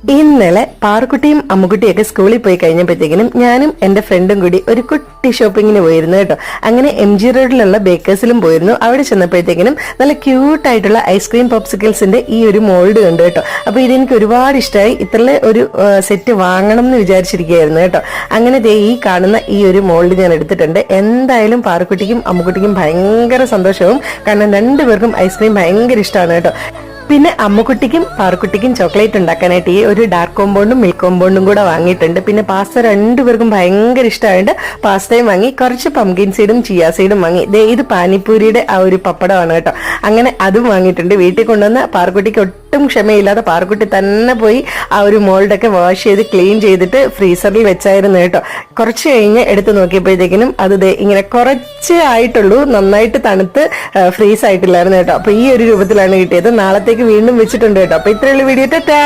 ഇന്നലെ പാറുക്കുട്ടിയും അമ്മുക്കുട്ടിയൊക്കെ സ്കൂളിൽ പോയി കഴിഞ്ഞപ്പോഴത്തേക്കിനും ഞാനും എന്റെ ഫ്രണ്ടും കൂടി ഒരു കുട്ടി ഷോപ്പിങ്ങിന് പോയിരുന്നു കേട്ടോ. അങ്ങനെ MG റോഡിലുള്ള ബേക്കേഴ്സിലും പോയിരുന്നു. അവിടെ ചെന്നപ്പോഴത്തേക്കിനും നല്ല ക്യൂട്ടായിട്ടുള്ള ഐസ്ക്രീം പോപ്സിക്കിൾസിന്റെ ഈ ഒരു മോൾഡ് കണ്ടു കേട്ടോ. അപ്പൊ ഇതെനിക്ക് ഒരുപാട് ഇഷ്ടമായി. ഇത്രയുള്ള ഒരു സെറ്റ് വാങ്ങണം എന്ന് വിചാരിച്ചിരിക്കുകയായിരുന്നു കേട്ടോ. അങ്ങനെ ഈ കാണുന്ന ഈ ഒരു മോൾഡ് ഞാൻ എടുത്തിട്ടുണ്ട്. എന്തായാലും പാറുക്കുട്ടിക്കും അമ്മുക്കുട്ടിക്കും ഭയങ്കര സന്തോഷവും, കാരണം രണ്ടുപേർക്കും ഐസ്ക്രീം ഭയങ്കര ഇഷ്ടമാണ് കേട്ടോ. പിന്നെ അമ്മുക്കുട്ടിക്കും പാറുക്കുട്ടിക്കും ചോക്ലേറ്റ് ഉണ്ടാക്കാനായിട്ട് ഈ ഒരു ഡാർക്ക് കോമ്പൗണ്ടും മിൽക്ക് കോമ്പൗണ്ടും കൂടെ വാങ്ങിയിട്ടുണ്ട്. പിന്നെ പാസ്ത രണ്ടുപേർക്കും ഭയങ്കര ഇഷ്ടമായിട്ട് പാസ്തയും വാങ്ങി. കുറച്ച് പംകിൻ സീഡും ചിയാ സീഡും വാങ്ങി. ഇത് പാനിപ്പൂരിയുടെ ആ ഒരു പപ്പടമാണ് കേട്ടോ. അങ്ങനെ അതും വാങ്ങിയിട്ടുണ്ട്. വീട്ടിൽ കൊണ്ടുവന്ന് പാറുക്കുട്ടിക്ക് ഒട്ടും ക്ഷമയില്ലാതെ പാറുക്കുട്ടി തന്നെ പോയി ആ ഒരു മോൾഡൊക്കെ വാഷ് ചെയ്ത് ക്ലീൻ ചെയ്തിട്ട് ഫ്രീസറിൽ വെച്ചായിരുന്നു കേട്ടോ. കുറച്ച് കഴിഞ്ഞ് എടുത്ത് നോക്കിയപ്പോഴത്തേക്കിനും അത് ഇങ്ങനെ കുറച്ച് ആയിട്ടുള്ളൂ, നന്നായിട്ട് തണുത്ത് ഫ്രീസ് ആയിട്ടില്ലായിരുന്നു കേട്ടോ. അപ്പൊ ഈ ഒരു രൂപത്തിലാണ് കിട്ടിയത്. നാളത്തേക്ക് വീണ്ടും വെച്ചിട്ടുണ്ട് കേട്ടോ. അപ്പൊ ഇത്രയുള്ള വീഡിയോ ടാറ്റാ.